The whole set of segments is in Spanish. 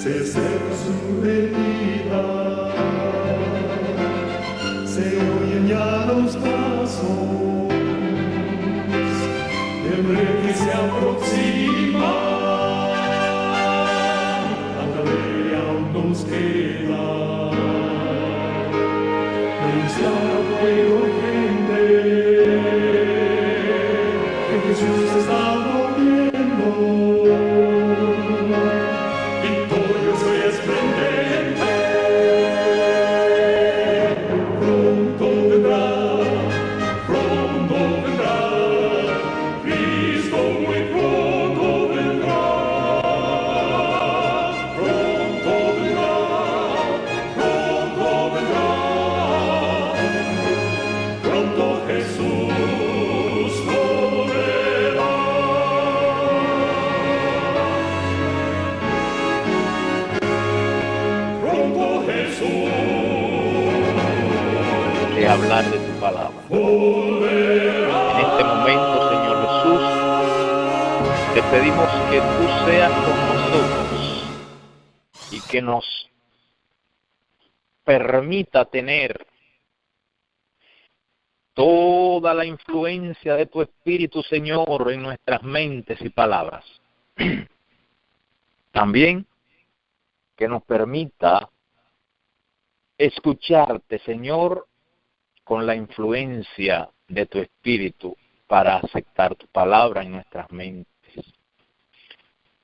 se acerca su venida, se oyen ya los pasos del rey que se aproxima. Tanta ley aún nos queda, denunciar a pueblo y gente que Jesús está volviendo. Hablar de tu palabra. En este momento, Señor Jesús, te pedimos que tú seas con nosotros y que nos permita tener toda la influencia de tu Espíritu, Señor, en nuestras mentes y palabras. También que nos permita escucharte, Señor, con la influencia de tu Espíritu para aceptar tu palabra en nuestras mentes.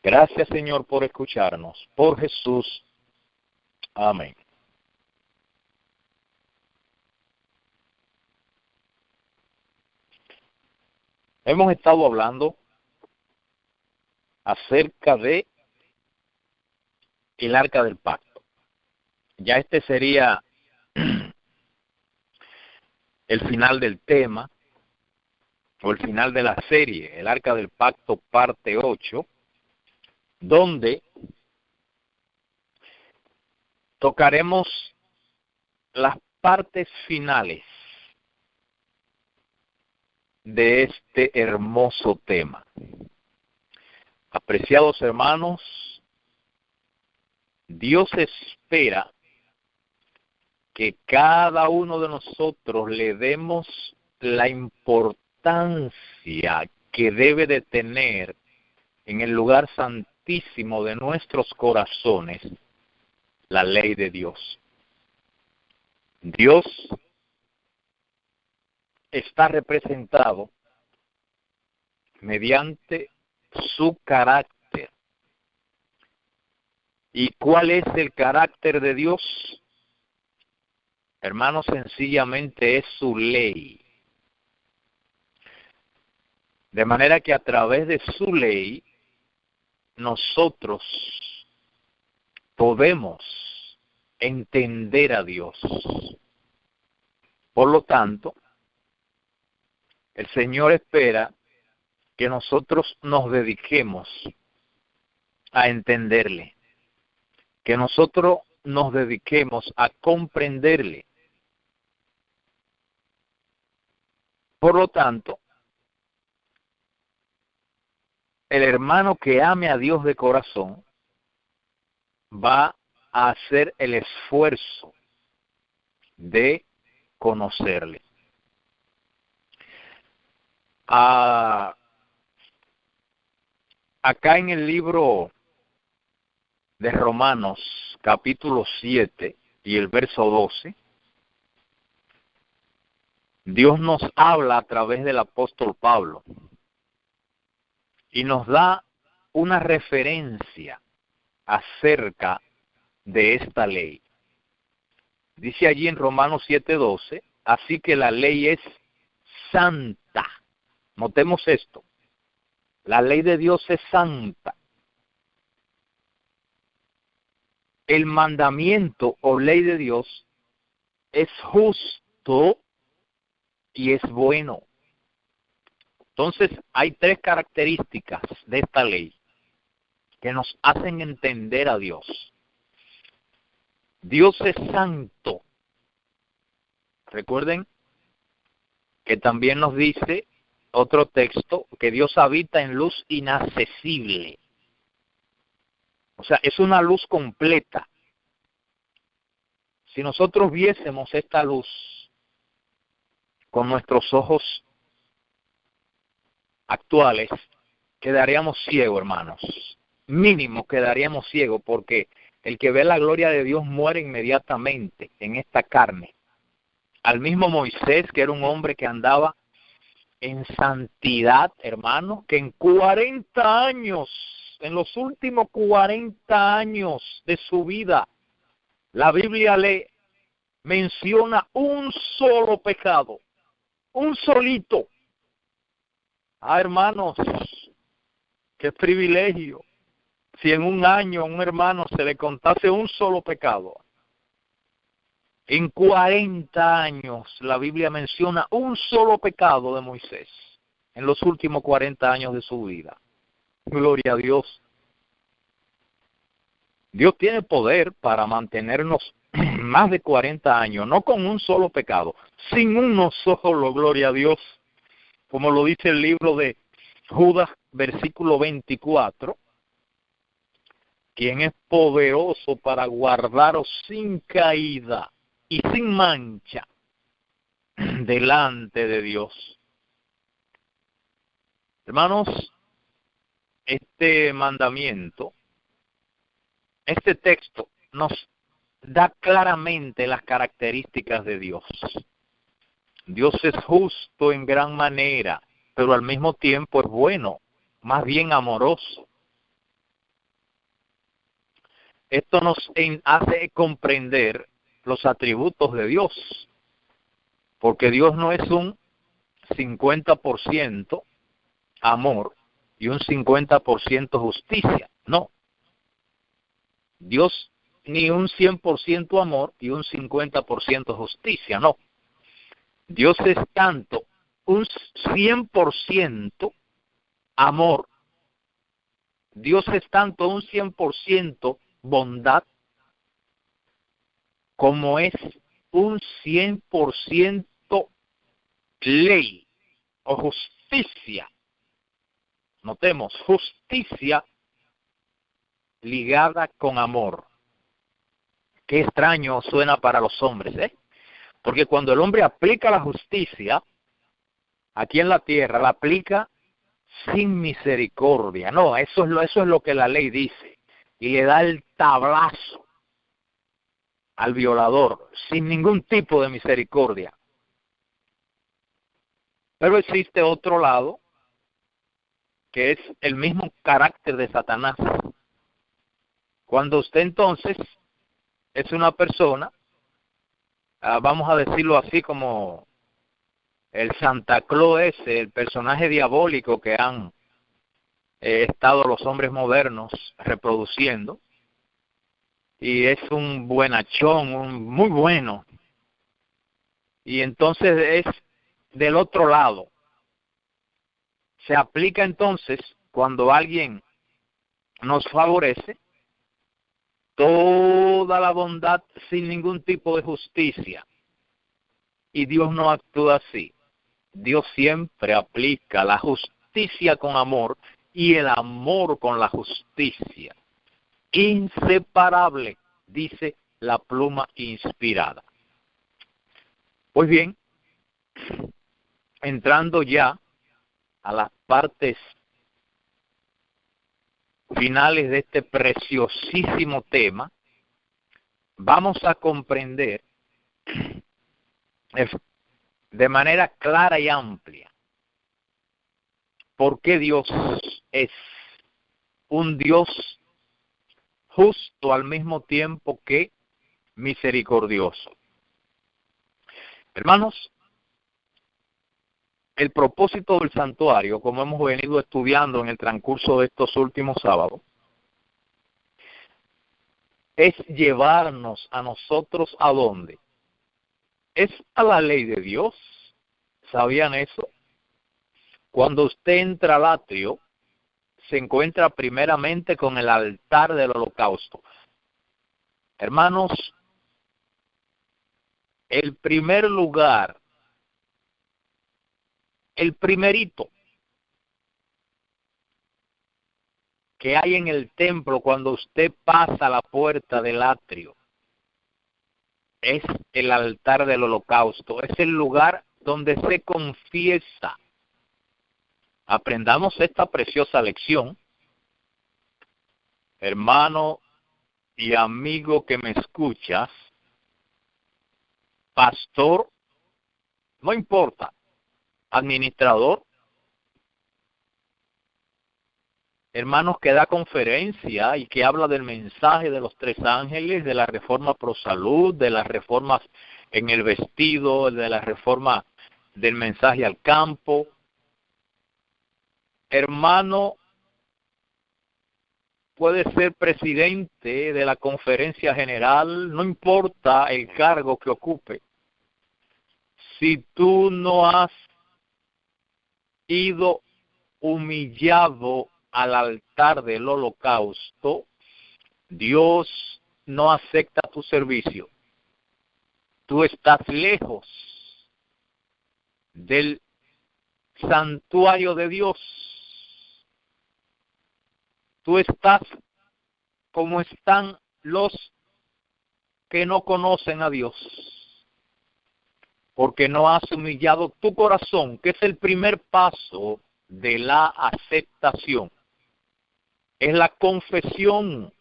Gracias, Señor, por escucharnos. Por Jesús. Amén. Hemos estado hablando acerca de el Arca del Pacto. Ya este sería el final del tema, o el final de la serie, el Arca del Pacto parte 8, donde tocaremos las partes finales de este hermoso tema. Apreciados hermanos, Dios espera que cada uno de nosotros le demos la importancia que debe de tener en el lugar santísimo de nuestros corazones la ley de Dios. Dios está representado mediante su carácter. ¿Y cuál es el carácter de Dios? Hermanos, sencillamente es su ley. De manera que a través de su ley, nosotros podemos entender a Dios. Por lo tanto, el Señor espera que nosotros nos dediquemos a entenderle, que nosotros nos dediquemos a comprenderle. Por lo tanto, el hermano que ame a Dios de corazón va a hacer el esfuerzo de conocerle. Acá en el libro de Romanos, capítulo 7 y el verso 12, Dios nos habla a través del apóstol Pablo y nos da una referencia acerca de esta ley. Dice allí en Romanos 7:12, así que la ley es santa. Notemos esto, la ley de Dios es santa. El mandamiento o ley de Dios es justo y es bueno. Entonces, hay tres características de esta ley que nos hacen entender a Dios. Dios es santo. Recuerden que también nos dice otro texto que Dios habita en luz inaccesible. O sea, es una luz completa. Si nosotros viésemos esta luz con nuestros ojos actuales, quedaríamos ciegos, hermanos. Mínimo quedaríamos ciegos, porque el que ve la gloria de Dios muere inmediatamente en esta carne. Al mismo Moisés, que era un hombre que andaba en santidad, hermano, que en 40 años, en los últimos 40 años de su vida, la Biblia le menciona un solo pecado, un solito. Ah, hermanos, qué privilegio. Si en un año a un hermano se le contase un solo pecado. En 40 años la Biblia menciona un solo pecado de Moisés, en los últimos 40 años de su vida. Gloria a Dios. Dios tiene poder para mantenernos más de 40 años, no con un solo pecado, sin uno solo, gloria a Dios. Como lo dice el libro de Judas, versículo 24, quien es poderoso para guardaros sin caída y sin mancha delante de Dios. Hermanos, este mandamiento, este texto nos da claramente las características de Dios. Dios es justo en gran manera, pero al mismo tiempo es bueno, más bien amoroso. Esto nos hace comprender los atributos de Dios, porque Dios no es un 50% amor y un 50% justicia, no. Dios ni un 100% amor y un 50% justicia, no. Dios es tanto un 100% amor, Dios es tanto un 100% bondad, como es un 100% ley o justicia. Notemos, justicia ligada con amor. Qué extraño suena para los hombres, ¿eh? Porque cuando el hombre aplica la justicia aquí en la tierra, la aplica sin misericordia. No, eso es lo que la ley dice. Y le da el tablazo al violador, sin ningún tipo de misericordia. Pero existe otro lado, que es el mismo carácter de Satanás. Cuando usted entonces es una persona, vamos a decirlo así, como el Santa Claus ese, el personaje diabólico que han estado los hombres modernos reproduciendo, y es un buenachón, muy bueno, y entonces es del otro lado. Se aplica entonces, cuando alguien nos favorece, toda la bondad sin ningún tipo de justicia. Y Dios no actúa así. Dios siempre aplica la justicia con amor y el amor con la justicia. Inseparable, dice la pluma inspirada. Pues bien, entrando ya a las partes finales de este preciosísimo tema, vamos a comprender de manera clara y amplia por qué Dios es un Dios justo al mismo tiempo que misericordioso. Hermanos, el propósito del santuario, como hemos venido estudiando en el transcurso de estos últimos sábados, es llevarnos a nosotros ¿a dónde? Es a la ley de Dios. ¿Sabían eso? Cuando usted entra al atrio, se encuentra primeramente con el altar del holocausto. Hermanos, el primer lugar, el primerito, que hay en el templo cuando usted pasa la puerta del atrio es el altar del holocausto, es el lugar donde se confiesa. Aprendamos esta preciosa lección, hermano y amigo que me escuchas, pastor, no importa, administrador, hermanos que da conferencia y que habla del mensaje de los tres ángeles, de la reforma pro salud, de las reformas en el vestido, de la reforma del mensaje al campo. Hermano, puede ser presidente de la conferencia general, no importa el cargo que ocupe. Si tú no has ido humillado al altar del holocausto, Dios no acepta tu servicio. Tú estás lejos del santuario de Dios. Tú estás como están los que no conocen a Dios, porque no has humillado tu corazón, que es el primer paso de la aceptación. Es la confesión.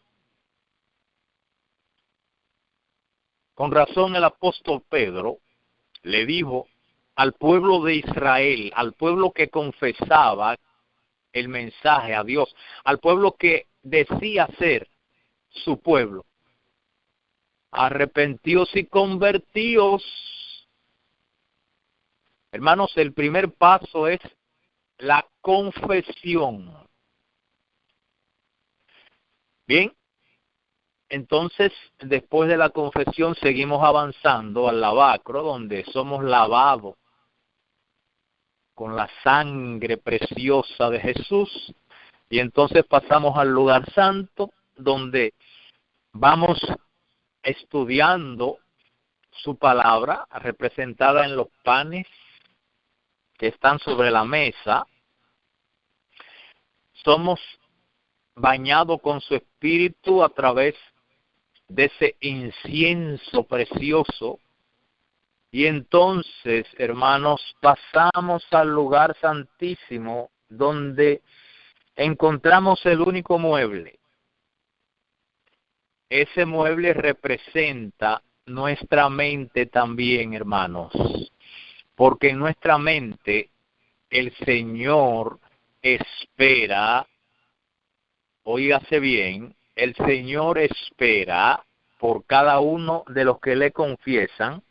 Con razón el apóstol Pedro le dijo al pueblo de Israel, al pueblo que confesaba el mensaje a Dios, al pueblo que decía ser su pueblo: arrepentíos y convertíos. Hermanos, el primer paso es la confesión. Bien, entonces después de la confesión seguimos avanzando al lavacro, donde somos lavados con la sangre preciosa de Jesús, y entonces pasamos al lugar santo, donde vamos estudiando su palabra representada en los panes que están sobre la mesa. Somos bañados con su espíritu a través de ese incienso precioso. Y entonces, hermanos, pasamos al lugar santísimo, donde encontramos el único mueble. Ese mueble representa nuestra mente también, hermanos, porque en nuestra mente el Señor espera, óigase bien, el Señor espera por cada uno de los que le confiesan,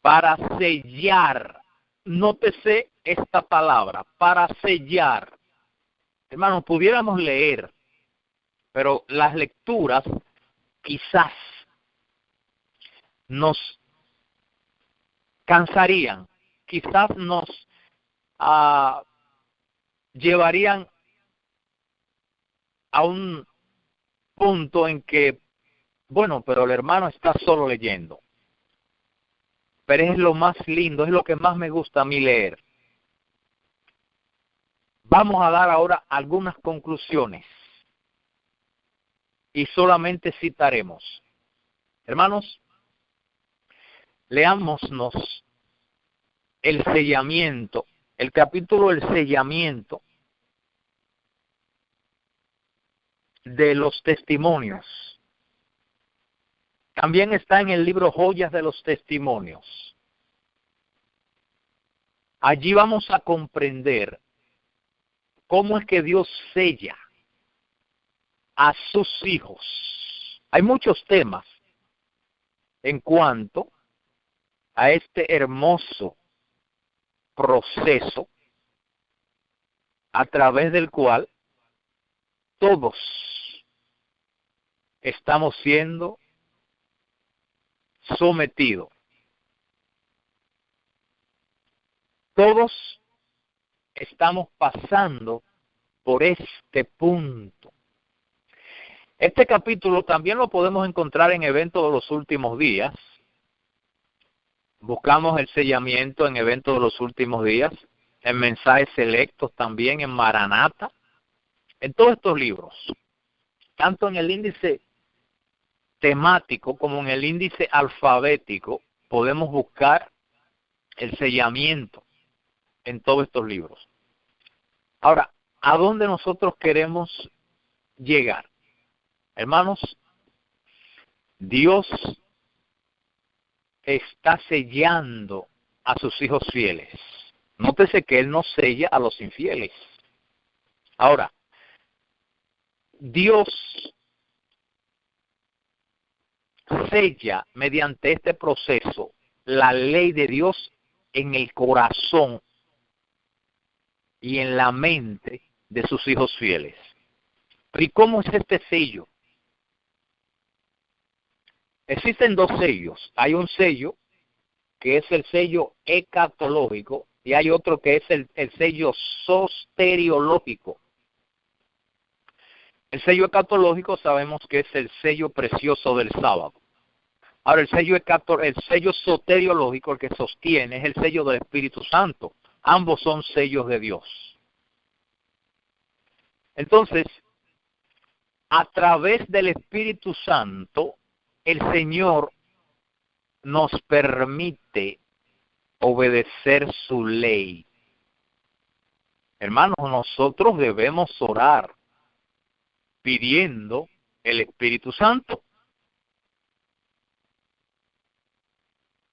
para sellar, nótese esta palabra, para sellar. Hermanos, pudiéramos leer, pero las lecturas quizás nos cansarían, quizás nos llevarían a un punto en que, bueno, pero el hermano está solo leyendo. Pero es lo más lindo, es lo que más me gusta a mí leer. Vamos a dar ahora algunas conclusiones y solamente citaremos. Hermanos, leámonos el sellamiento, el capítulo del sellamiento de los testimonios. También está en el libro Joyas de los Testimonios. Allí vamos a comprender cómo es que Dios sella a sus hijos. Hay muchos temas en cuanto a este hermoso proceso a través del cual todos estamos siendo sometidos. Todos estamos pasando por este punto. Este capítulo también lo podemos encontrar en Eventos de los Últimos Días. Buscamos el sellamiento en Eventos de los Últimos Días, en Mensajes Selectos también, en Maranata, En todos estos libros, tanto en el índice temático como en el índice alfabético, podemos buscar el sellamiento en todos estos libros. Ahora, ¿a dónde nosotros queremos llegar? Hermanos, Dios está sellando a sus hijos fieles. Nótese que Él no sella a los infieles. Ahora, Dios sella mediante este proceso la ley de Dios en el corazón y en la mente de sus hijos fieles. ¿Y cómo es este sello? Existen dos sellos. Hay un sello que es el sello escatológico y hay otro que es el sello soteriológico. El sello escatológico sabemos que es el sello precioso del sábado. Ahora el sello soteriológico, el que sostiene, es el sello del Espíritu Santo. Ambos son sellos de Dios. Entonces, a través del Espíritu Santo, el Señor nos permite obedecer su ley. Hermanos, nosotros debemos orar pidiendo el Espíritu Santo.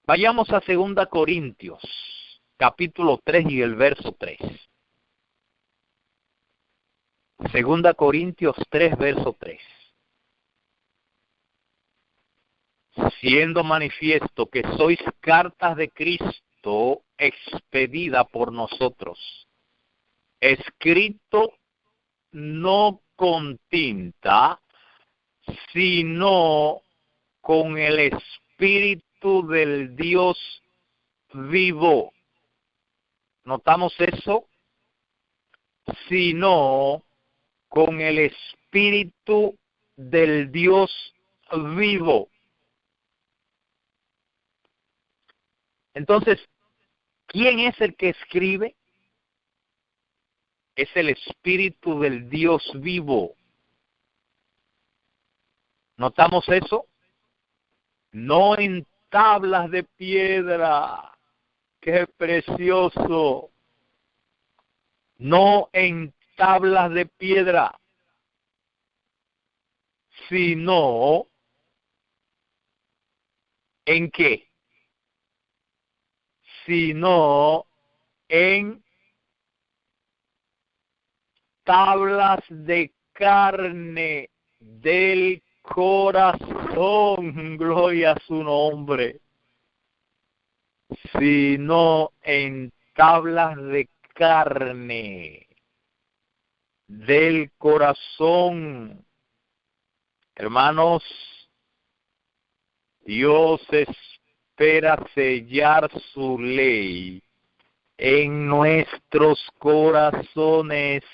Vayamos a 2 Corintios, capítulo 3 y el verso 3. 2 Corintios 3, verso 3. Siendo manifiesto que sois cartas de Cristo expedida por nosotros, escrito no con tinta, sino con el Espíritu del Dios vivo. ¿Notamos eso? Sino con el Espíritu del Dios vivo. Entonces, ¿quién es el que escribe? Es el Espíritu del Dios vivo. ¿Notamos eso? No en tablas de piedra. ¡Qué precioso! No en tablas de piedra, sino ¿en qué? Sino en tablas de carne del corazón, gloria a su nombre, sino en tablas de carne del corazón. Hermanos, Dios espera sellar su ley en nuestros corazones.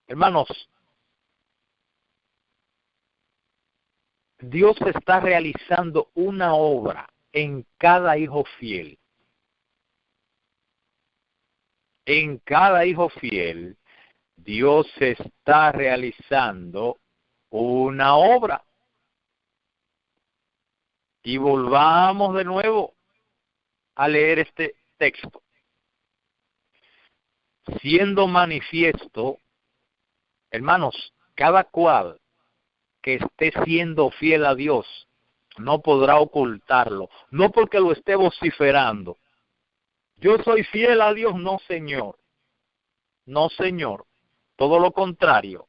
Hermanos, Dios está realizando una obra en cada hijo fiel. En cada hijo fiel, Dios está realizando una obra. Y volvamos de nuevo a leer este texto. Siendo manifiesto, hermanos, cada cual que esté siendo fiel a Dios no podrá ocultarlo. No porque lo esté vociferando. Yo soy fiel a Dios, no señor. No señor. Todo lo contrario.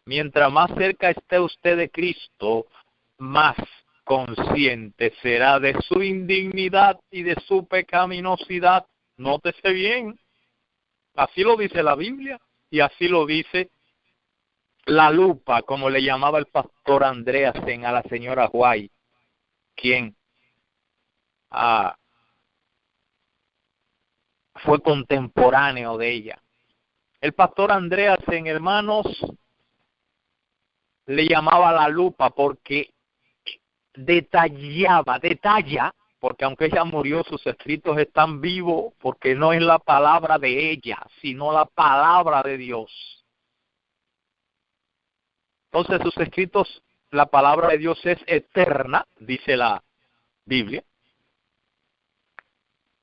Mientras más cerca esté usted de Cristo, más consciente será de su indignidad y de su pecaminosidad. Nótese bien. Así lo dice la Biblia y así lo dice la lupa, como le llamaba el pastor Andreasen a la señora White, quien fue contemporáneo de ella. El pastor Andreasen, hermanos, le llamaba la lupa porque detalla, porque aunque ella murió, sus escritos están vivos, porque no es la palabra de ella, sino la palabra de Dios. Entonces sus escritos, la palabra de Dios es eterna, dice la Biblia.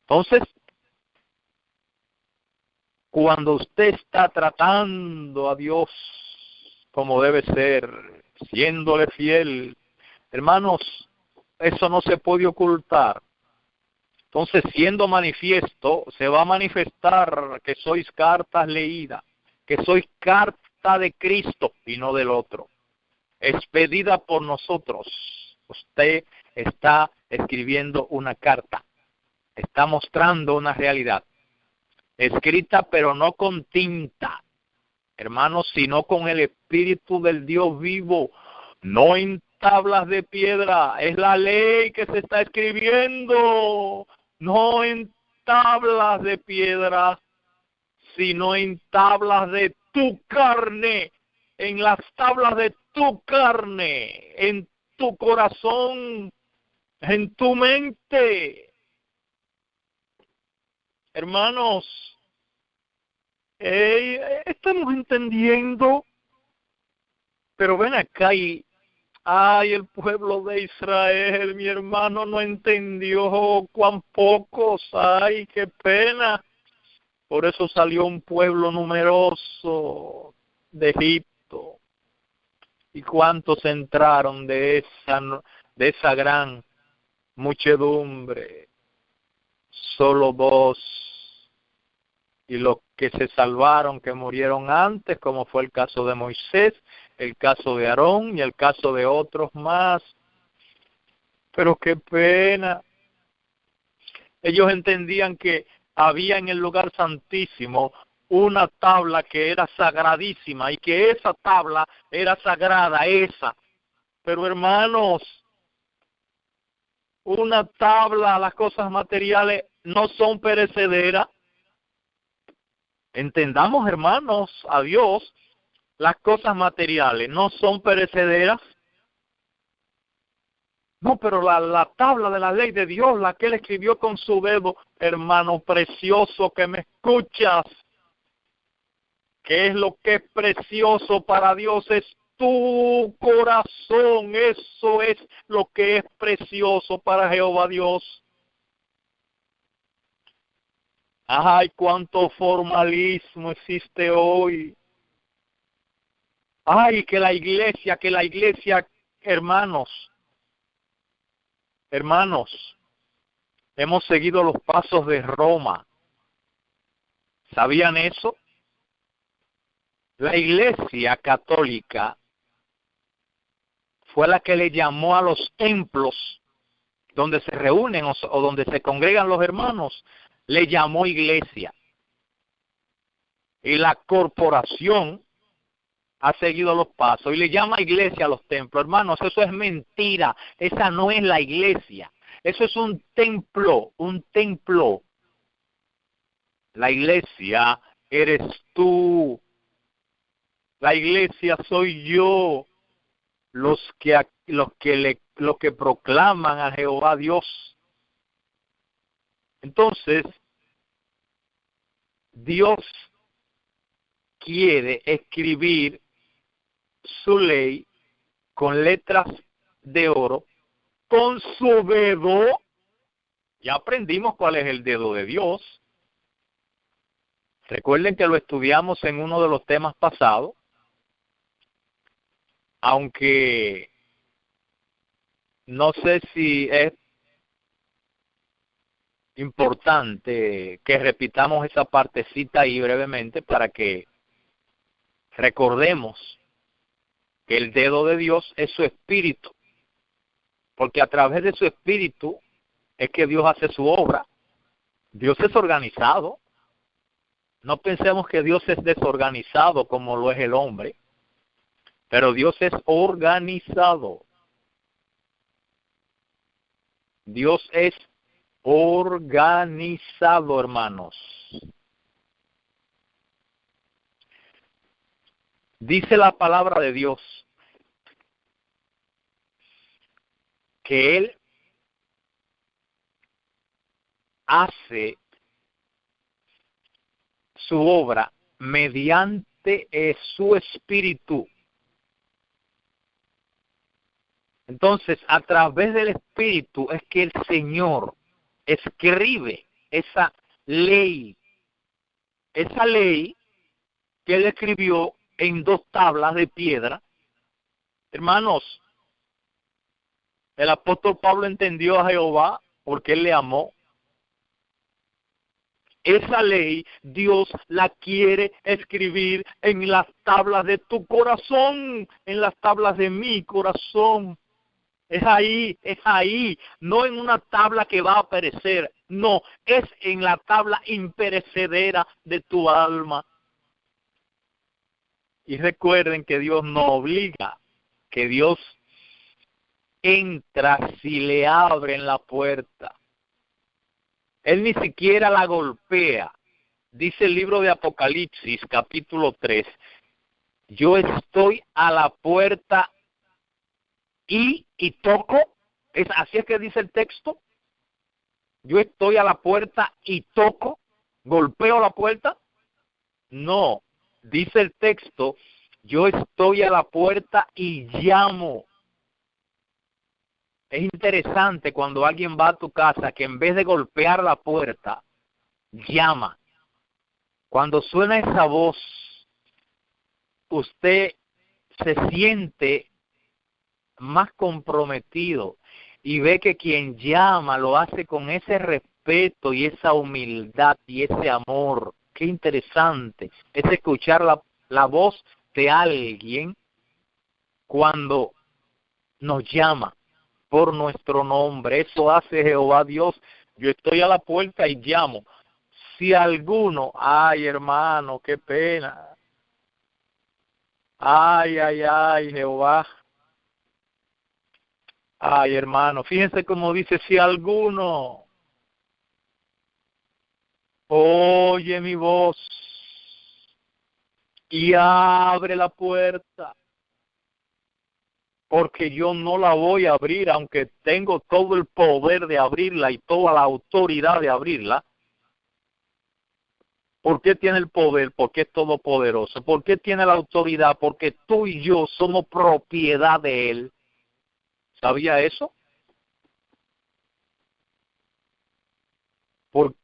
Entonces, cuando usted está tratando a Dios como debe ser, siéndole fiel, hermanos, eso no se puede ocultar. Entonces, siendo manifiesto, se va a manifestar que sois cartas leídas, que sois carta de Cristo y no del otro, expedida por nosotros. Usted está escribiendo una carta, está mostrando una realidad, escrita pero no con tinta, hermanos, sino con el Espíritu del Dios vivo, no en tablas de piedra. Es la ley que se está escribiendo, no en tablas de piedra, sino en tablas de tu carne, en las tablas de tu carne, en tu corazón, en tu mente. Hermanos, estamos entendiendo, pero ven acá y, ay, el pueblo de Israel, mi hermano, no entendió cuán pocos, ay, qué pena. Por eso salió un pueblo numeroso de Egipto. ¿Y cuántos entraron de esa gran muchedumbre? Solo 2. Y los que se salvaron, que murieron antes, como fue el caso de Moisés, el caso de Aarón y el caso de otros más. Pero qué pena. Ellos entendían que había en el lugar santísimo una tabla que era sagradísima y que esa tabla era sagrada, esa. Pero hermanos, una tabla, las cosas materiales no son perecederas. Entendamos, hermanos, a Dios, las cosas materiales no son perecederas. No, pero la tabla de la ley de Dios, la que Él escribió con su dedo, hermano precioso que me escuchas, ¿qué es lo que es precioso para Dios? Es tu corazón, eso es lo que es precioso para Jehová Dios. Ay, cuánto formalismo existe hoy. Ay, que la iglesia, hermanos, hemos seguido los pasos de Roma. ¿Sabían eso? La iglesia católica fue la que le llamó a los templos donde se reúnen o donde se congregan los hermanos, le llamó iglesia. Y la corporación ha seguido los pasos y le llama iglesia a los templos. Hermanos, eso es mentira. Esa no es la iglesia. Eso es un templo, un templo. La iglesia eres tú. La iglesia soy yo. Los que proclaman a Jehová Dios. Entonces, Dios quiere escribir su ley con letras de oro, con su dedo. Ya aprendimos cuál es el dedo de Dios. Recuerden que lo estudiamos en uno de los temas pasados, aunque no sé si es importante que repitamos esa partecita ahí brevemente para que recordemos que el dedo de Dios es su espíritu, porque a través de su espíritu es que Dios hace su obra. Dios es organizado. No pensemos que Dios es desorganizado como lo es el hombre, pero Dios es organizado. Dios es organizado, hermanos. Dice la palabra de Dios que Él hace su obra mediante su espíritu. Entonces, a través del espíritu es que el Señor escribe esa ley que él escribió en 2 tablas de piedra. Hermanos, el apóstol Pablo entendió a Jehová porque él le amó. Esa ley Dios la quiere escribir en las tablas de tu corazón, en las tablas de mi corazón. Es ahí, no en una tabla que va a perecer, no, es en la tabla imperecedera de tu alma. Y recuerden que Dios no obliga, que Dios entra si le abren la puerta. Él ni siquiera la golpea. Dice el libro de Apocalipsis, capítulo 3, yo estoy a la puerta y toco. Así es que dice el texto. Yo estoy a la puerta y toco. ¿Golpeo la puerta? No. Dice el texto, yo estoy a la puerta y llamo. Es interesante cuando alguien va a tu casa que en vez de golpear la puerta, llama. Cuando suena esa voz, usted se siente más comprometido y ve que quien llama lo hace con ese respeto y esa humildad y ese amor. Qué interesante es escuchar la voz de alguien cuando nos llama por nuestro nombre. Eso hace Jehová Dios. Yo estoy a la puerta y llamo. Si alguno, ay hermano, qué pena. Ay, Jehová. Ay, hermano, fíjense cómo dice, si alguno oye mi voz y abre la puerta, porque yo no la voy a abrir, aunque tengo todo el poder de abrirla y toda la autoridad de abrirla. ¿Por qué tiene el poder? Porque es todopoderoso. ¿Por qué tiene la autoridad? Porque tú y yo somos propiedad de Él. ¿Sabía eso?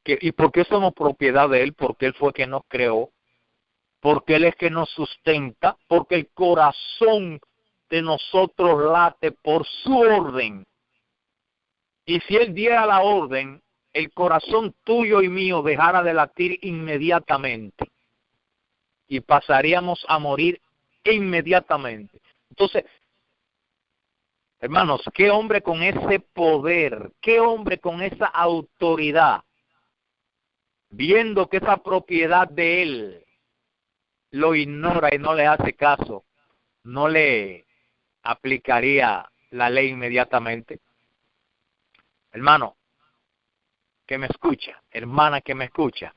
¿Y por qué somos propiedad de Él? Porque Él fue quien nos creó. Porque Él es quien nos sustenta. Porque el corazón de nosotros late por su orden. Y si Él diera la orden, el corazón tuyo y mío dejara de latir inmediatamente. Y pasaríamos a morir inmediatamente. Entonces, hermanos, qué hombre con ese poder, qué hombre con esa autoridad, viendo que esa propiedad de él lo ignora y no le hace caso, no le aplicaría la ley inmediatamente. Hermano que me escucha, hermana que me escucha,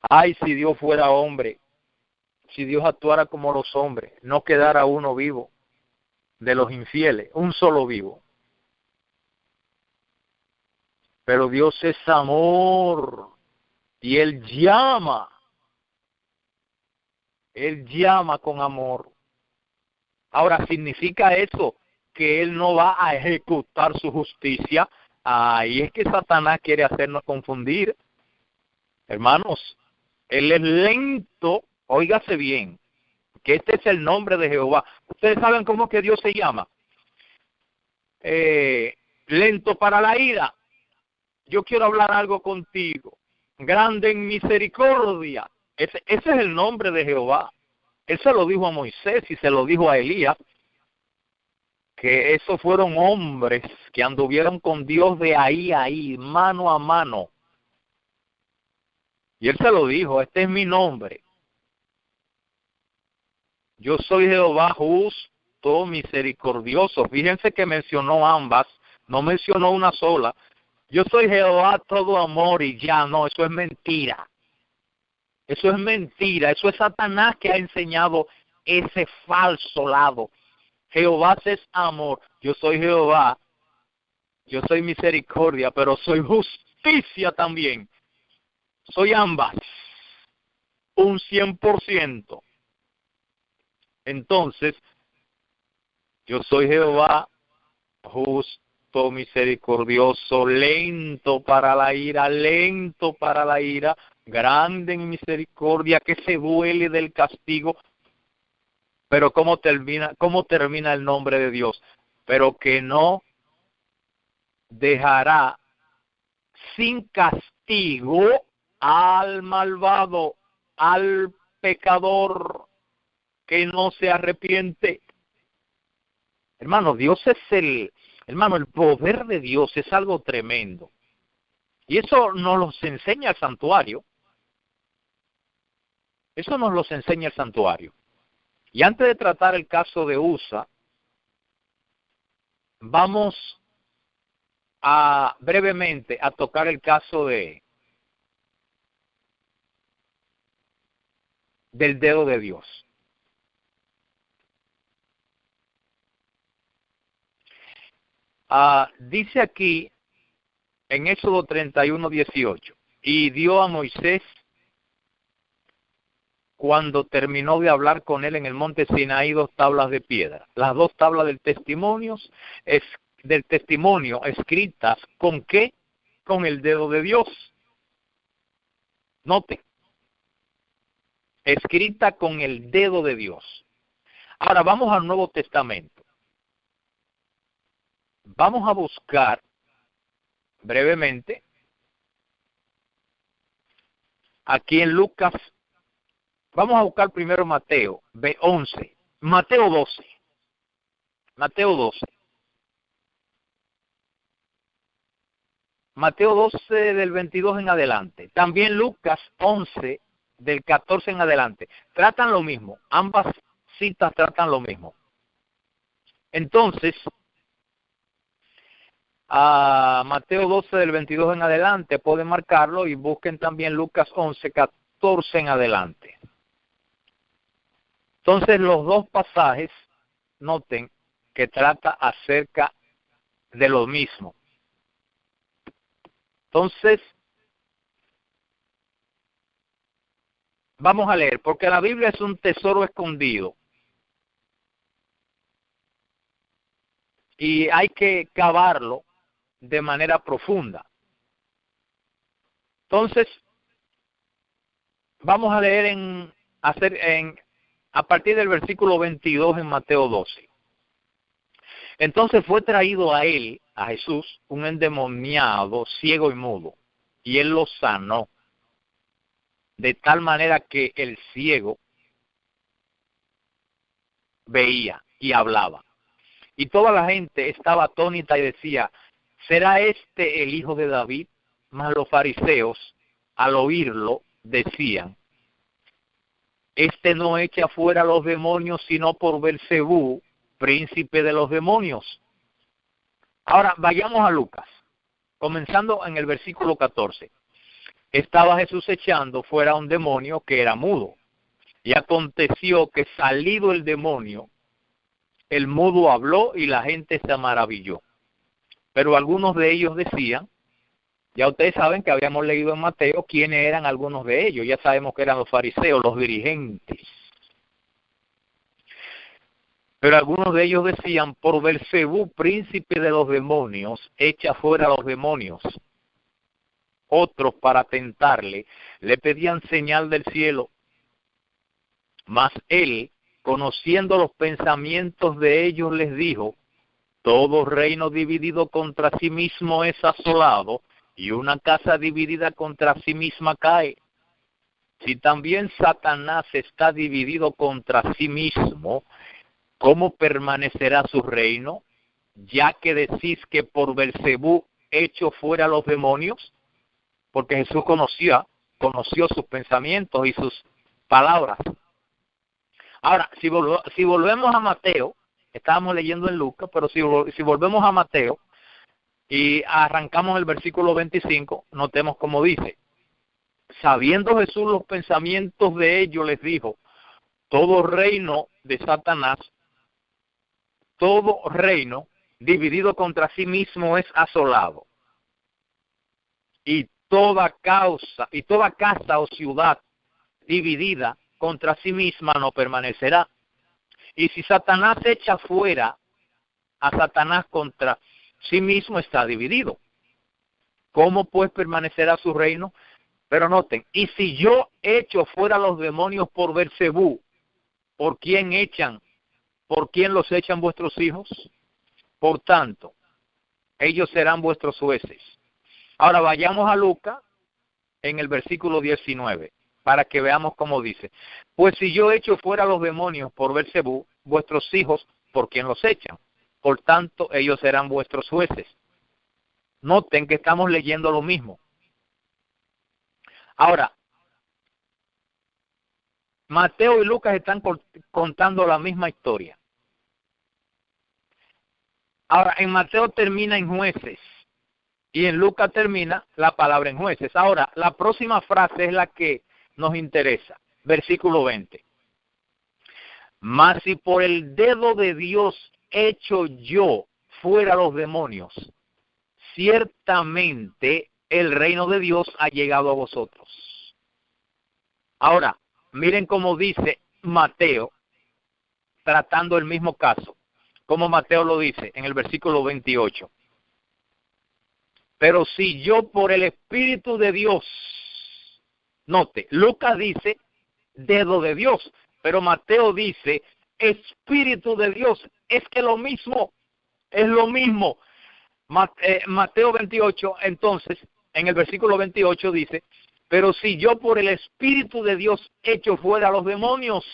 ay, si Dios fuera hombre, si Dios actuara como los hombres, no quedara uno vivo de los infieles, un solo vivo. Pero Dios es amor y Él llama con amor. Ahora, ¿significa eso que Él no va a ejecutar su justicia? Ahí es que Satanás quiere hacernos confundir. Hermanos, Él es lento, óigase bien, que este es el nombre de Jehová. ¿Ustedes saben cómo que Dios se llama? Lento para la ira. Yo quiero hablar algo contigo. Grande en misericordia. Ese es el nombre de Jehová. Él se lo dijo a Moisés y se lo dijo a Elías, que esos fueron hombres que anduvieron con Dios de ahí a ahí, mano a mano. Y Él se lo dijo, este es mi nombre. Yo soy Jehová justo, misericordioso. Fíjense que mencionó ambas, no mencionó una sola. Yo soy Jehová todo amor y ya, no, eso es mentira. Eso es mentira, eso es Satanás que ha enseñado ese falso lado. Jehová es amor, yo soy Jehová Yo soy misericordia, pero soy justicia también. Soy ambas, un 100%. Entonces, yo soy Jehová, justo, misericordioso, lento para la ira, grande en misericordia, que se duele del castigo. Pero ¿cómo termina el nombre de Dios? Pero que no dejará sin castigo al malvado, al pecador que no se arrepiente. Hermano, el poder de Dios es algo tremendo. Y eso nos lo enseña el santuario. Eso nos lo enseña el santuario. Y antes de tratar el caso de Usa, vamos brevemente a tocar el caso del dedo de Dios. Dice aquí en Éxodo 31:18, y dio a Moisés, cuando terminó de hablar con él en el monte Sinaí, 2 tablas de piedra. Las 2 tablas del testimonio escritas, ¿con qué? Con el dedo de Dios. Note, escrita con el dedo de Dios. Ahora vamos al Nuevo Testamento. Vamos a buscar brevemente aquí en Lucas. Vamos a buscar primero Mateo 11, Mateo 12. Mateo 12. Mateo 12 del 22 en adelante. También Lucas 11 del 14 en adelante. Tratan lo mismo. Ambas citas tratan lo mismo. Entonces, a Mateo 12 del 22 en adelante pueden marcarlo y busquen también Lucas 11, 14 en adelante. Entonces, los 2 pasajes, noten que trata acerca de lo mismo. Entonces, vamos a leer, porque la Biblia es un tesoro escondido. Y hay que cavarlo de manera profunda. Entonces, vamos a leer a partir del versículo 22 en Mateo 12. Entonces fue traído a él, a Jesús, un endemoniado, ciego y mudo, y él lo sanó, de tal manera que el ciego veía y hablaba. Y toda la gente estaba atónita y decía, ¿será este el hijo de David? Mas los fariseos, al oírlo, decían, este no echa fuera los demonios, sino por Belcebú, príncipe de los demonios. Ahora, vayamos a Lucas, comenzando en el versículo 14. Estaba Jesús echando fuera un demonio que era mudo. Y aconteció que salido el demonio, el mudo habló y la gente se maravilló. Pero algunos de ellos decían, ya ustedes saben que habíamos leído en Mateo quiénes eran algunos de ellos. Ya sabemos que eran los fariseos, los dirigentes. Pero algunos de ellos decían, por Belcebú, príncipe de los demonios, echa fuera los demonios. Otros, para tentarle, le pedían señal del cielo. Mas él, conociendo los pensamientos de ellos, les dijo, todo reino dividido contra sí mismo es asolado, y una casa dividida contra sí misma cae. Si también Satanás está dividido contra sí mismo, ¿cómo permanecerá su reino? Ya que decís que por Belcebú echo fuera los demonios, porque Jesús conoció sus pensamientos y sus palabras. Ahora, si volvemos a Mateo, estábamos leyendo en Lucas, pero si volvemos a Mateo y arrancamos el versículo 25, notemos cómo dice, sabiendo Jesús los pensamientos de ellos, les dijo, todo reino de Satanás, todo reino dividido contra sí mismo es asolado. Y toda casa o ciudad dividida contra sí misma no permanecerá. Y si Satanás echa fuera a Satanás contra sí mismo, está dividido. ¿Cómo pues permanecerá su reino? Pero noten, y si yo echo fuera los demonios por Beelzebú, ¿por quién los echan vuestros hijos? Por tanto, ellos serán vuestros jueces. Ahora vayamos a Lucas en el versículo 19, para que veamos cómo dice. Pues si yo echo fuera los demonios por Beelzebú, vuestros hijos, ¿por quién los echan? Por tanto, ellos serán vuestros jueces. Noten que estamos leyendo lo mismo. Ahora, Mateo y Lucas están contando la misma historia. Ahora, en Mateo termina en jueces y en Lucas termina la palabra en jueces. Ahora, la próxima frase es la que nos interesa. Versículo 20. Mas si por el dedo de Dios echo yo fuera los demonios, ciertamente el reino de Dios ha llegado a vosotros. Ahora, miren cómo dice Mateo, tratando el mismo caso, como Mateo lo dice en el versículo 28. Pero si yo por el Espíritu de Dios, note, Lucas dice dedo de Dios, pero Mateo dice Espíritu de Dios. Es que lo mismo, es lo mismo. Mateo 28, entonces, en el versículo 28 dice, pero si yo por el Espíritu de Dios echo fuera a los demonios,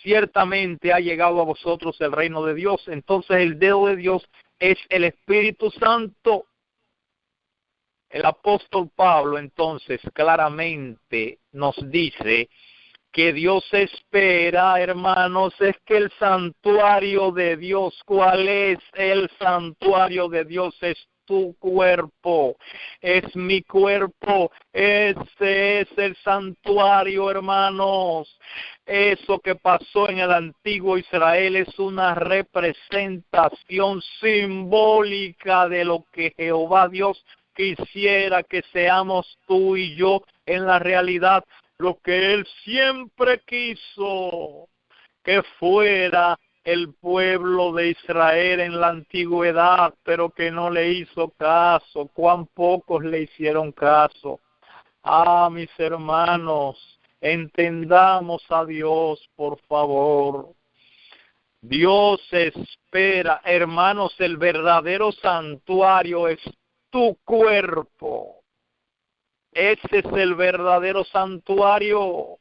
ciertamente ha llegado a vosotros el reino de Dios. Entonces el dedo de Dios es el Espíritu Santo. El apóstol Pablo entonces claramente nos dice que Dios espera, hermanos, es que el santuario de Dios, ¿cuál es el santuario de Dios? Es tu cuerpo, es mi cuerpo, ese es el santuario, hermanos. Eso que pasó en el antiguo Israel es una representación simbólica de lo que Jehová Dios quisiera que seamos tú y yo en la realidad, lo que Él siempre quiso que fuera el pueblo de Israel en la antigüedad, pero que no le hizo caso. Cuán pocos le hicieron caso. Ah, mis hermanos, entendamos a Dios, por favor. Dios espera, hermanos, el verdadero santuario es tu cuerpo. Ese es el verdadero santuario.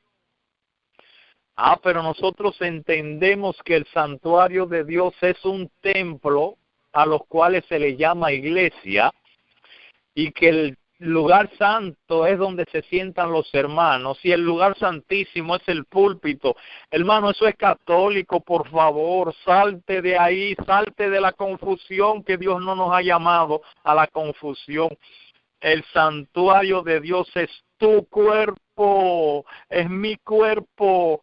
Pero nosotros entendemos que el santuario de Dios es un templo a los cuales se le llama iglesia, y que el lugar santo es donde se sientan los hermanos, y el lugar santísimo es el púlpito. Hermano, eso es católico, por favor, salte de ahí, salte de la confusión, que Dios no nos ha llamado a la confusión. El santuario de Dios es tu cuerpo, es mi cuerpo.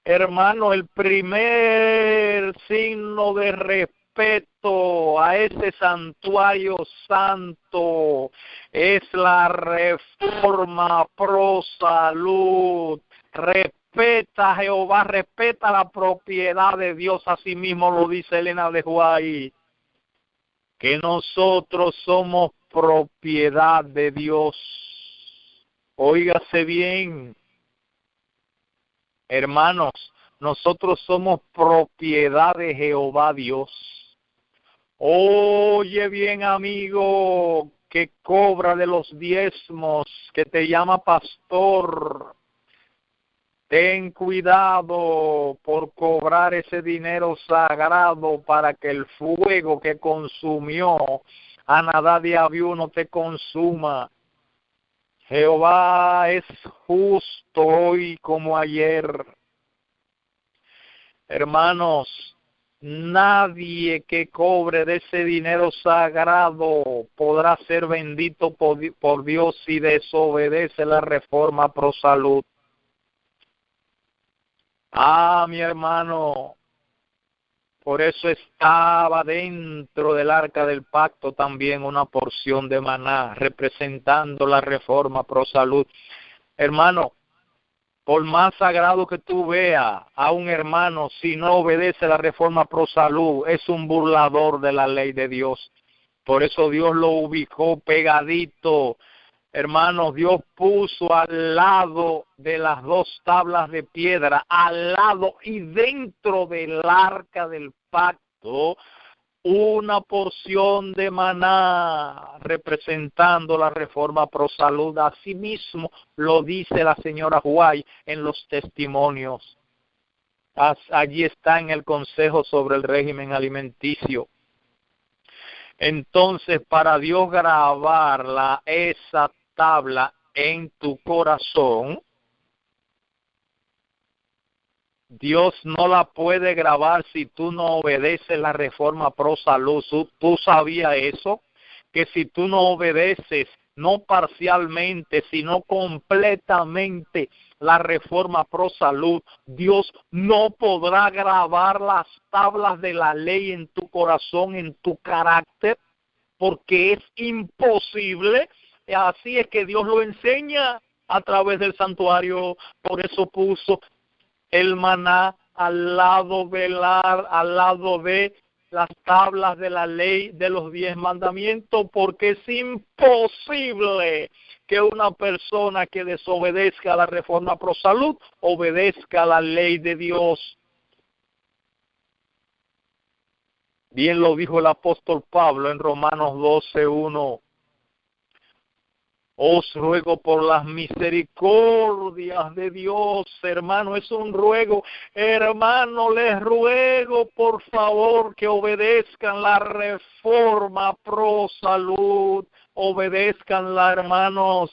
Hermano, el primer signo de respeto a ese santuario santo es la reforma pro salud. Respeta a Jehová, respeta la propiedad de Dios, así mismo lo dice Elena de Huay, que nosotros somos propiedad de Dios. Óigase bien, hermanos, nosotros somos propiedad de Jehová Dios. Oye bien, amigo, que cobra de los diezmos, que te llama pastor. Ten cuidado por cobrar ese dinero sagrado para que el fuego que consumió a Nadab y Abiú no te consuma. Jehová es justo hoy como ayer. Hermanos, nadie que cobre de ese dinero sagrado podrá ser bendito por Dios si desobedece la reforma pro salud. Mi hermano, Por eso estaba dentro del arca del pacto también una porción de maná, representando la reforma pro salud. Hermano, por más sagrado que tú veas a un hermano, si no obedece la reforma pro salud, es un burlador de la ley de Dios. Por eso Dios lo ubicó pegadito. Hermanos, Dios puso al lado de las dos tablas de piedra, al lado y dentro del arca del pacto, una porción de maná representando la reforma pro salud. Asimismo lo dice la señora White en los testimonios. Allí está en el Consejo sobre el régimen alimenticio. Entonces, para Dios grabarla, esa tabla en tu corazón, Dios no la puede grabar si tú no obedeces la reforma pro salud. ¿Tú sabías eso? Que si tú no obedeces, no parcialmente, sino completamente la reforma pro salud, Dios no podrá grabar las tablas de la ley en tu corazón, en tu carácter, porque es imposible. Así es que Dios lo enseña a través del santuario. Por eso puso el maná al lado de las tablas de la ley de los 10 mandamientos, porque es imposible que una persona que desobedezca a la reforma pro salud obedezca a la ley de Dios. Bien lo dijo el apóstol Pablo en Romanos 12:1. Os ruego por las misericordias de Dios, hermano, es un ruego. Hermano, les ruego por favor que obedezcan la reforma pro salud. Obedezcanla, hermanos.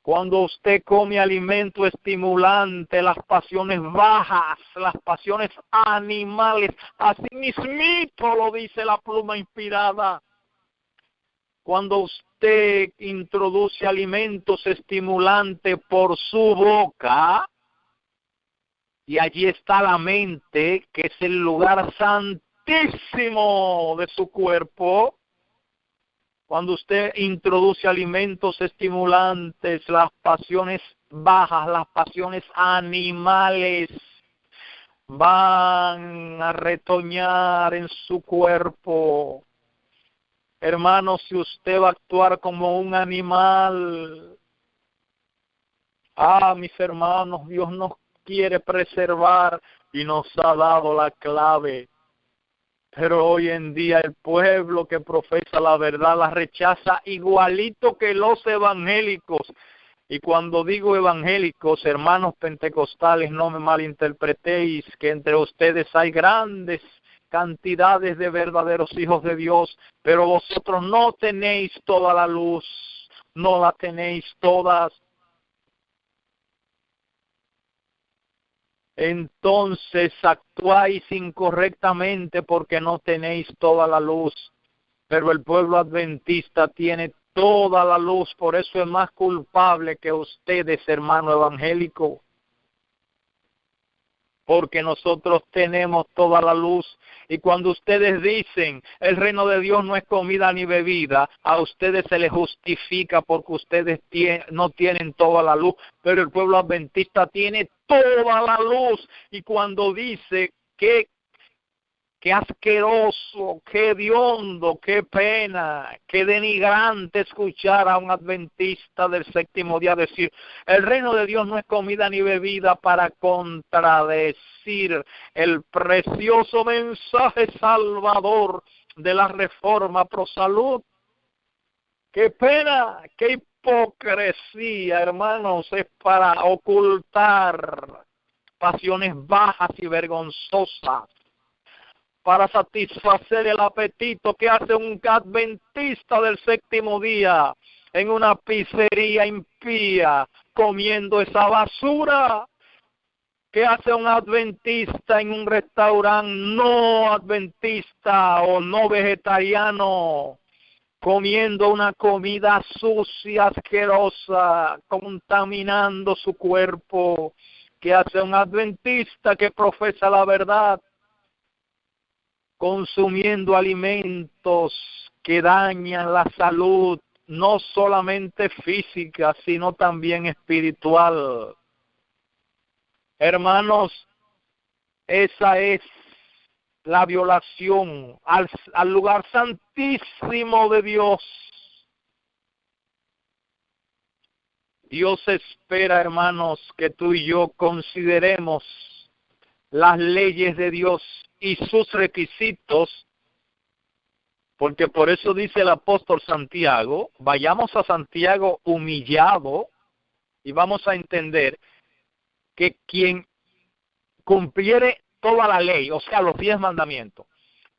Cuando usted come alimento estimulante, las pasiones bajas, las pasiones animales, así mismito lo dice la pluma inspirada. Cuando usted introduce alimentos estimulantes por su boca, y allí está la mente, que es el lugar santísimo de su cuerpo. Cuando usted introduce alimentos estimulantes, las pasiones bajas, las pasiones animales, van a retoñar en su cuerpo. Hermano, si usted va a actuar como un animal, mis hermanos, Dios nos quiere preservar y nos ha dado la clave. Pero hoy en día el pueblo que profesa la verdad la rechaza igualito que los evangélicos. Y cuando digo evangélicos, hermanos pentecostales, no me malinterpretéis, que entre ustedes hay grandes cantidades de verdaderos hijos de Dios, pero vosotros no tenéis toda la luz, no la tenéis todas. Entonces actuáis incorrectamente porque no tenéis toda la luz, pero el pueblo adventista tiene toda la luz, por eso es más culpable que ustedes, hermano evangélico, porque nosotros tenemos toda la luz. Y cuando ustedes dicen el reino de Dios no es comida ni bebida, a ustedes se les justifica porque ustedes no tienen toda la luz, pero el pueblo adventista tiene toda la luz. Y cuando dice que qué asqueroso, qué hediondo, qué pena, qué denigrante escuchar a un adventista del séptimo día decir, el reino de Dios no es comida ni bebida, para contradecir el precioso mensaje salvador de la reforma pro salud. Qué pena, qué hipocresía, hermanos, es para ocultar pasiones bajas y vergonzosas, para satisfacer el apetito que hace un adventista del séptimo día en una pizzería impía, comiendo esa basura que hace un adventista en un restaurante no adventista o no vegetariano, comiendo una comida sucia, asquerosa, contaminando su cuerpo, que hace un adventista que profesa la verdad. consumiendo alimentos que dañan la salud, no solamente física, sino también espiritual. Hermanos, esa es la violación al lugar santísimo de Dios. Dios espera, hermanos, que tú y yo consideremos las leyes de Dios y sus requisitos, porque por eso dice el apóstol Santiago, vayamos a Santiago humillado y vamos a entender que quien cumpliere toda la ley, o sea, los 10 mandamientos,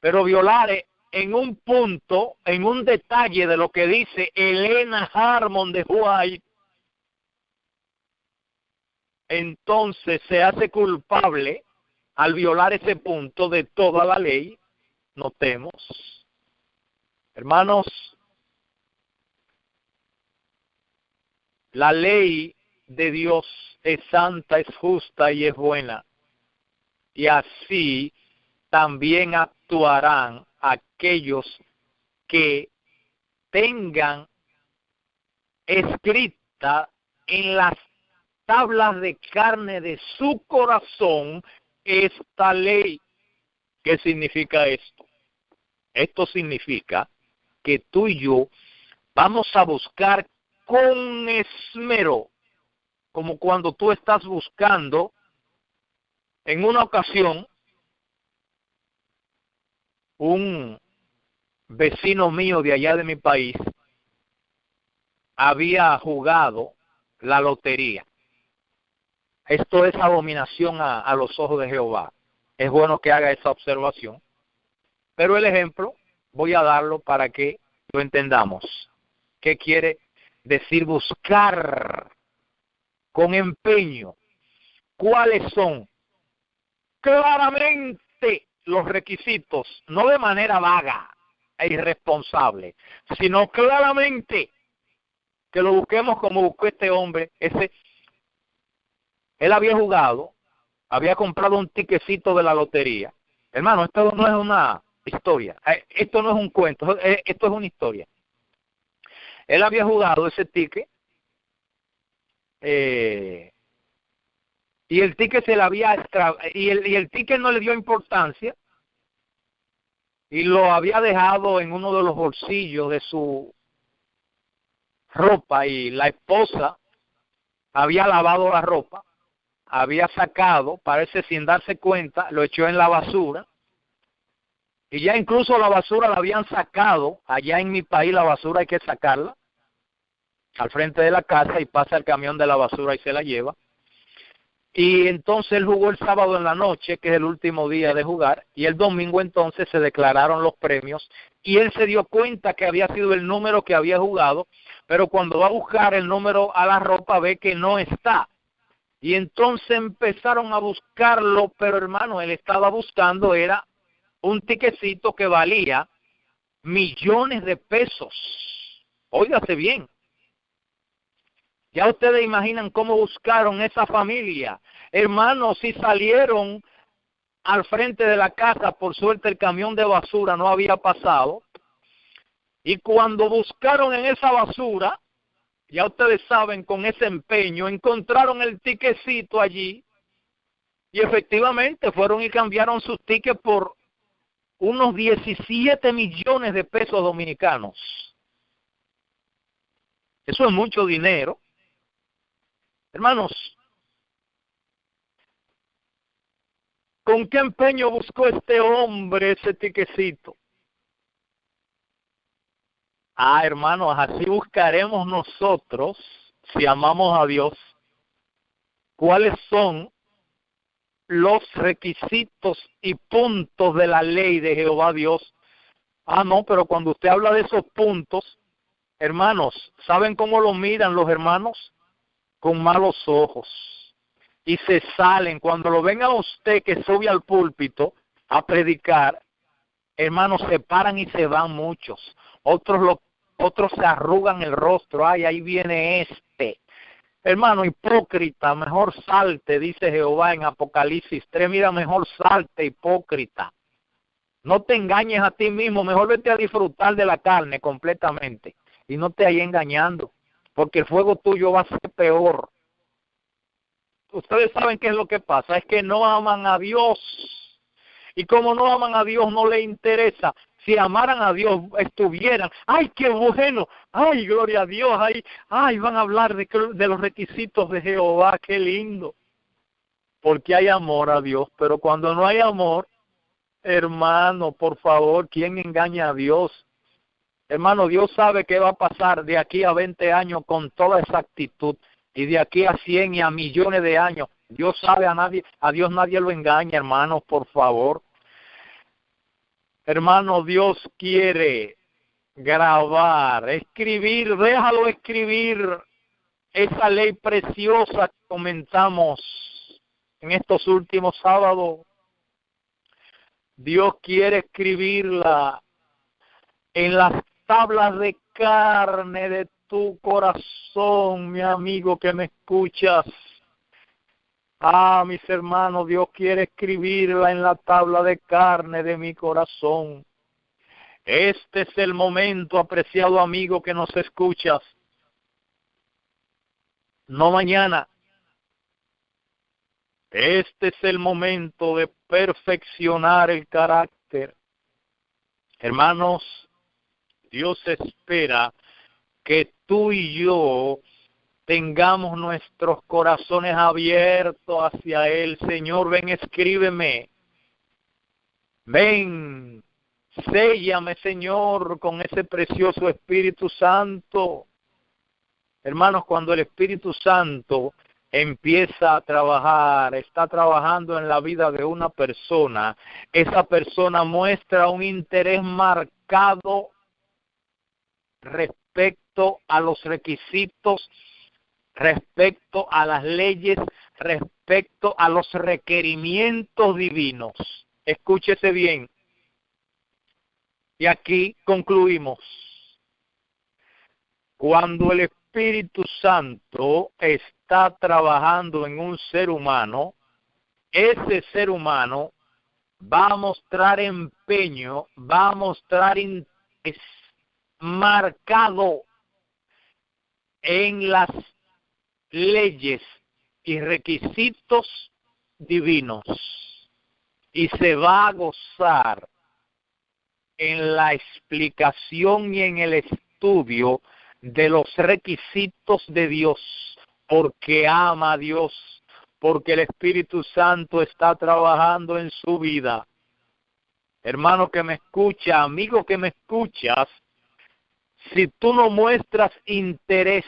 pero violare en un punto, en un detalle de lo que dice Elena Harmon de White, entonces se hace culpable al violar ese punto de toda la ley. Notemos, hermanos, la ley de Dios es santa, es justa y es buena. Y así también actuarán aquellos que tengan escrita en las tablas de carne de su corazón esta ley. ¿Qué significa esto? Esto significa que tú y yo vamos a buscar con esmero, como cuando tú estás buscando. En una ocasión, un vecino mío de allá de mi país había jugado la lotería. Esto es abominación a los ojos de Jehová. Es bueno que haga esa observación. Pero el ejemplo voy a darlo para que lo entendamos. ¿Qué quiere decir buscar con empeño? ¿Cuáles son claramente los requisitos? No de manera vaga e irresponsable, sino claramente que lo busquemos como buscó este hombre. Él había jugado, había comprado un tiquecito de la lotería. Hermano, esto no es una historia, esto no es un cuento, esto es una historia. Él había jugado ese ticket y el ticket se le había y el ticket no le dio importancia y lo había dejado en uno de los bolsillos de su ropa, y la esposa había lavado la ropa, había sacado, parece sin darse cuenta, lo echó en la basura, y ya incluso la basura la habían sacado. Allá en mi país la basura hay que sacarla al frente de la casa y pasa el camión de la basura y se la lleva. Y entonces él jugó el sábado en la noche, que es el último día de jugar, y el domingo entonces se declararon los premios, y él se dio cuenta que había sido el número que había jugado, pero cuando va a buscar el número a la ropa ve que no está. Y entonces empezaron a buscarlo, pero hermano, él estaba buscando, era un tiquecito que valía millones de pesos. Óigase bien. Ya ustedes imaginan cómo buscaron esa familia. Hermanos, si salieron al frente de la casa, por suerte el camión de basura no había pasado. Y cuando buscaron en esa basura, ya ustedes saben, con ese empeño, encontraron el tiquecito allí. Y efectivamente fueron y cambiaron sus tickets por unos 17 millones de pesos dominicanos. Eso es mucho dinero. Hermanos, ¿con qué empeño buscó este hombre ese tiquecito? Hermanos, así buscaremos nosotros, si amamos a Dios, cuáles son los requisitos y puntos de la ley de Jehová Dios. No, pero cuando usted habla de esos puntos, hermanos, ¿saben cómo lo miran los hermanos? Con malos ojos. Y se salen, cuando lo ven a usted que sube al púlpito a predicar, hermanos, se paran y se van muchos. Otros se arrugan el rostro. Ahí viene este. Hermano, hipócrita, mejor salte, dice Jehová en Apocalipsis 3. Mira, mejor salte, hipócrita. No te engañes a ti mismo, mejor vete a disfrutar de la carne completamente y no te ahí engañando, porque el fuego tuyo va a ser peor. Ustedes saben qué es lo que pasa, es que no aman a Dios. Y como no aman a Dios, no les interesa. Si amaran a Dios, estuvieran, ¡ay, qué bueno! ¡Ay, gloria a Dios! ¡Ay, van a hablar de los requisitos de Jehová! ¡Qué lindo! Porque hay amor a Dios, pero cuando no hay amor, hermano, por favor, ¿quién engaña a Dios? Hermano, Dios sabe qué va a pasar de aquí a 20 años con toda exactitud, y de aquí a 100 y a millones de años. Dios sabe, a Dios nadie lo engaña, hermano, por favor. Hermano, Dios quiere grabar, escribir, déjalo escribir esa ley preciosa que comentamos en estos últimos sábados. Dios quiere escribirla en las tablas de carne de tu corazón, mi amigo que me escuchas. Mis hermanos, Dios quiere escribirla en la tabla de carne de mi corazón. Este es el momento, apreciado amigo que nos escuchas. No mañana. Este es el momento de perfeccionar el carácter. Hermanos, Dios espera que tú y yo tengamos nuestros corazones abiertos hacia Él. Señor, ven, escríbeme. Ven, séllame, Señor, con ese precioso Espíritu Santo. Hermanos, cuando el Espíritu Santo empieza a trabajar, está trabajando en la vida de una persona, esa persona muestra un interés marcado respecto a los requisitos, respecto a las leyes, respecto a los requerimientos divinos. Escúchese bien. Y aquí concluimos. Cuando el Espíritu Santo está trabajando en un ser humano, ese ser humano va a mostrar empeño, va a mostrar interés marcado en las leyes y requisitos divinos y se va a gozar en la explicación y en el estudio de los requisitos de Dios, porque ama a Dios, porque el Espíritu Santo está trabajando en su vida. Hermano que me escucha, amigo que me escuchas, si tú no muestras interés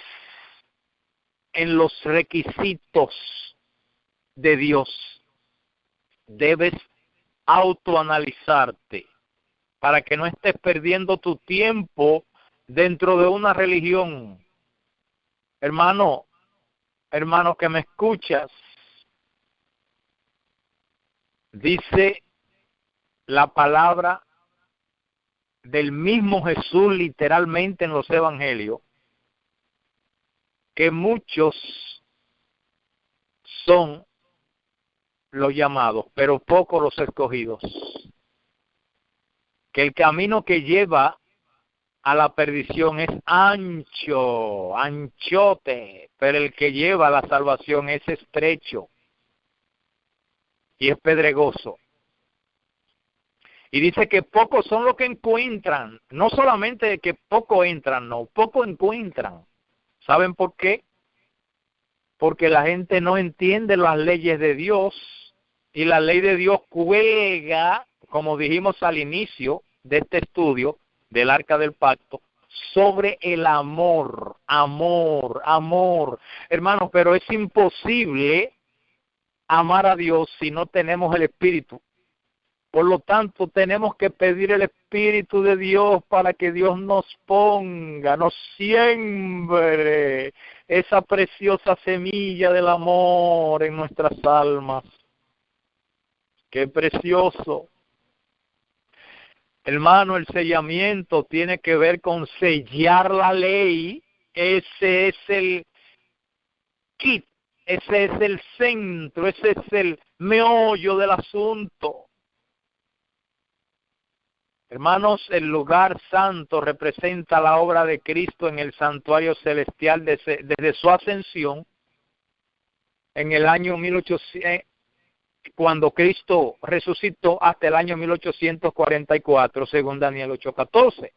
en los requisitos de Dios, debes autoanalizarte para que no estés perdiendo tu tiempo dentro de una religión. Hermano que me escuchas, dice la palabra del mismo Jesús literalmente en los evangelios, que muchos son los llamados, pero pocos los escogidos. Que el camino que lleva a la perdición es ancho, anchote, pero el que lleva a la salvación es estrecho y es pedregoso. Y dice que pocos son los que encuentran, no solamente que pocos entran, no, pocos encuentran. ¿Saben por qué? Porque la gente no entiende las leyes de Dios y la ley de Dios cuelga, como dijimos al inicio de este estudio del Arca del Pacto, sobre el amor, amor. Hermanos, pero es imposible amar a Dios si no tenemos el Espíritu. Por lo tanto, tenemos que pedir el Espíritu de Dios para que Dios nos ponga, nos siembre esa preciosa semilla del amor en nuestras almas. ¡Qué precioso! Hermano, el sellamiento tiene que ver con sellar la ley. Ese es el kit, ese es el centro, ese es el meollo del asunto. Hermanos, el lugar santo representa la obra de Cristo en el santuario celestial desde su ascensión en el año 1800, cuando Cristo resucitó, hasta el año 1844, según Daniel 8:14.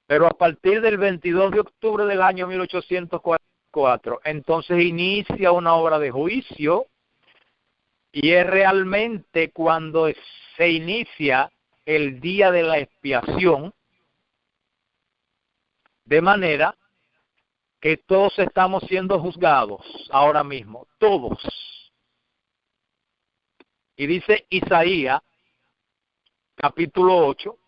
Pero a partir del 22 de octubre del año 1844, entonces inicia una obra de juicio, y es realmente cuando se inicia el día de la expiación, de manera que todos estamos siendo juzgados ahora mismo, todos. Y dice Isaías, capítulo 8,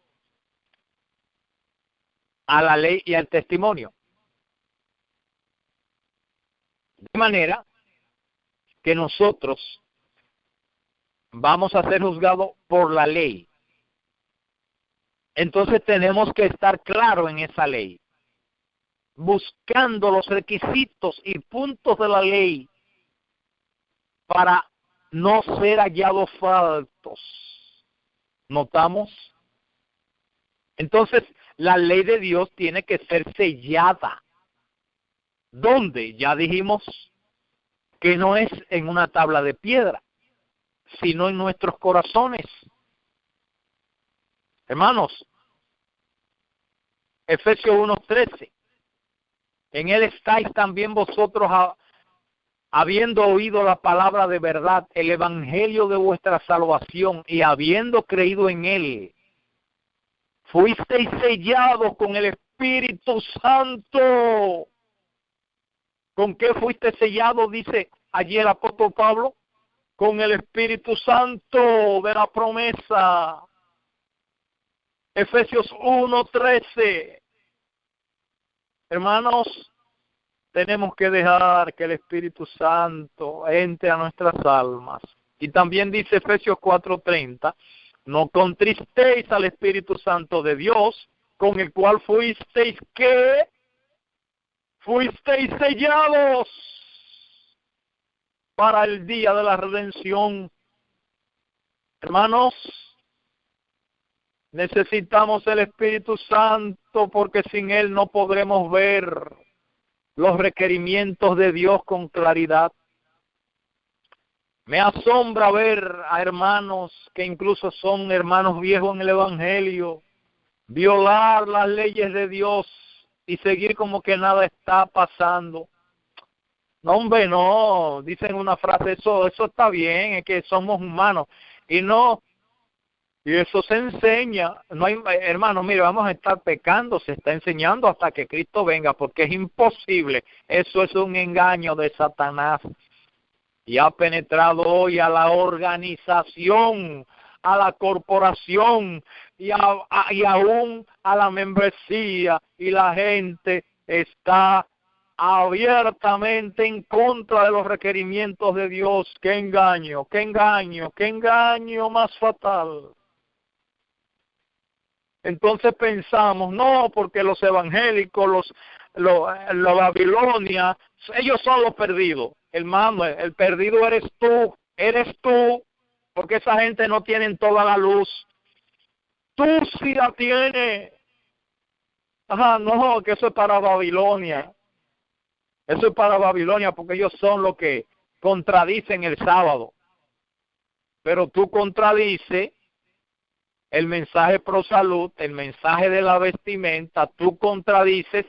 a la ley y al testimonio. De manera que nosotros vamos a ser juzgados por la ley. Entonces tenemos que estar claros en esa ley, buscando los requisitos y puntos de la ley para no ser hallados faltos. ¿Notamos? Entonces, la ley de Dios tiene que ser sellada. ¿Dónde? Ya dijimos que no es en una tabla de piedra, sino en nuestros corazones. Hermanos, Efesios 1:13. En él estáis también vosotros, habiendo oído la palabra de verdad, el evangelio de vuestra salvación, y habiendo creído en él, fuisteis sellados con el Espíritu Santo. ¿Con qué fuiste sellado? Dice allí el apóstol Pablo. Con el Espíritu Santo de la promesa. Efesios 1:13. Hermanos, tenemos que dejar que el Espíritu Santo entre a nuestras almas. Y también dice Efesios 4:30, no contristéis al Espíritu Santo de Dios, con el cual fuisteis, ¿qué? Fuisteis sellados para el día de la redención. Hermanos, necesitamos el Espíritu Santo, porque sin él no podremos ver los requerimientos de Dios con claridad. Me asombra ver a hermanos que incluso son hermanos viejos en el Evangelio violar las leyes de Dios y seguir como que nada está pasando. No, hombre, no, dicen una frase, eso está bien, es que somos humanos. Y no, y eso se enseña. No hay, hermano, mire, vamos a estar pecando, se está enseñando hasta que Cristo venga, porque es imposible. Eso es un engaño de Satanás. Y ha penetrado hoy a la organización, a la corporación y aún a la membresía. Y la gente está abiertamente en contra de los requerimientos de Dios. ¡Qué engaño, qué engaño, qué engaño más fatal! Entonces pensamos, no, porque los evangélicos, la Babilonia, ellos son los perdidos. Hermano, el perdido eres tú, porque esa gente no tiene toda la luz. Tú sí la tienes. Ajá, no, que eso es para Babilonia. Eso es para Babilonia, porque ellos son los que contradicen el sábado. Pero tú contradices el mensaje pro salud, el mensaje de la vestimenta, tú contradices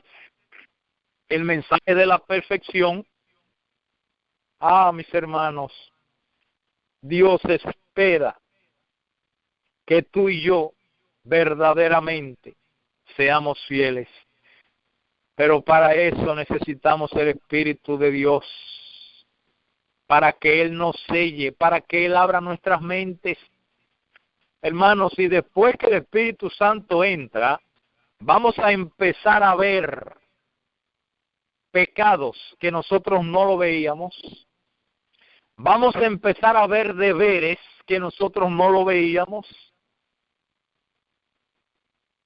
el mensaje de la perfección. Ah, mis hermanos, Dios espera que tú y yo verdaderamente seamos fieles. Pero para eso necesitamos el Espíritu de Dios, para que Él nos selle, para que Él abra nuestras mentes. Hermanos, y después que el Espíritu Santo entra, vamos a empezar a ver pecados que nosotros no lo veíamos. Vamos a empezar a ver deberes que nosotros no lo veíamos.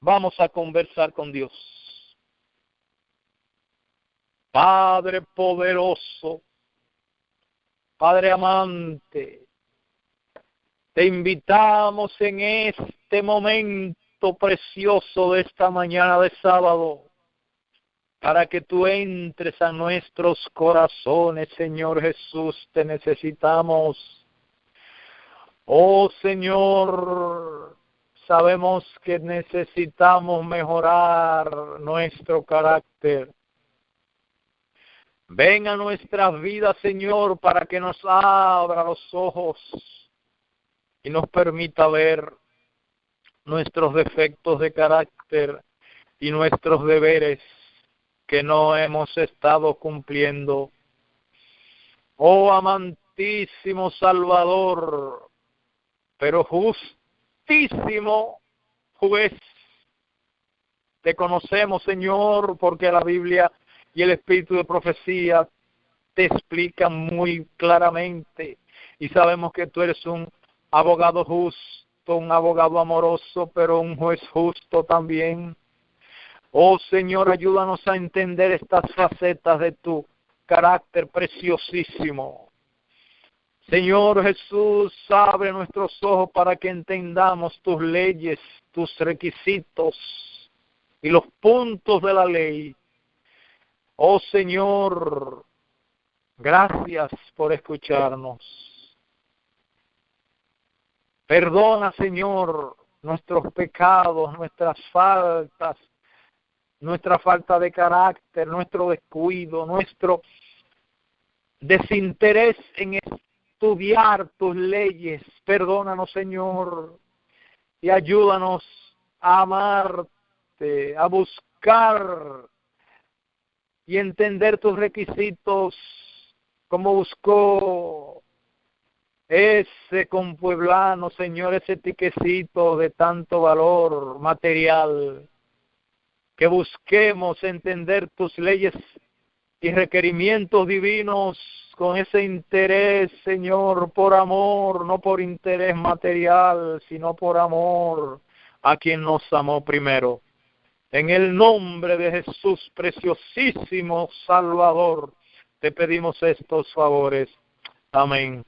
Vamos a conversar con Dios. Padre poderoso, Padre amante, te invitamos en este momento momento precioso de esta mañana de sábado, para que tú entres a nuestros corazones, Señor Jesús, te necesitamos. Oh Señor, sabemos que necesitamos mejorar nuestro carácter. Ven a nuestras vidas, Señor, para que nos abra los ojos y nos permita ver nuestros defectos de carácter y nuestros deberes que no hemos estado cumpliendo. Oh amantísimo Salvador, pero justísimo juez, te conocemos, Señor, porque la Biblia y el espíritu de profecía te explican muy claramente, y sabemos que tú eres un abogado justo, un abogado amoroso, pero un juez justo también. Oh Señor, ayúdanos a entender estas facetas de tu carácter preciosísimo. Señor Jesús, abre nuestros ojos para que entendamos tus leyes, tus requisitos y los puntos de la ley. Oh Señor, gracias por escucharnos. Perdona, Señor, nuestros pecados, nuestras faltas, nuestra falta de carácter, nuestro descuido, nuestro desinterés en estudiar tus leyes. Perdónanos, Señor, y ayúdanos a amarte, a buscar y entender tus requisitos, como buscó ese compueblano, Señor, ese tiquecito de tanto valor material. Que busquemos entender tus leyes y requerimientos divinos con ese interés, Señor, por amor, no por interés material, sino por amor a quien nos amó primero. En el nombre de Jesús, preciosísimo Salvador, te pedimos estos favores. Amén.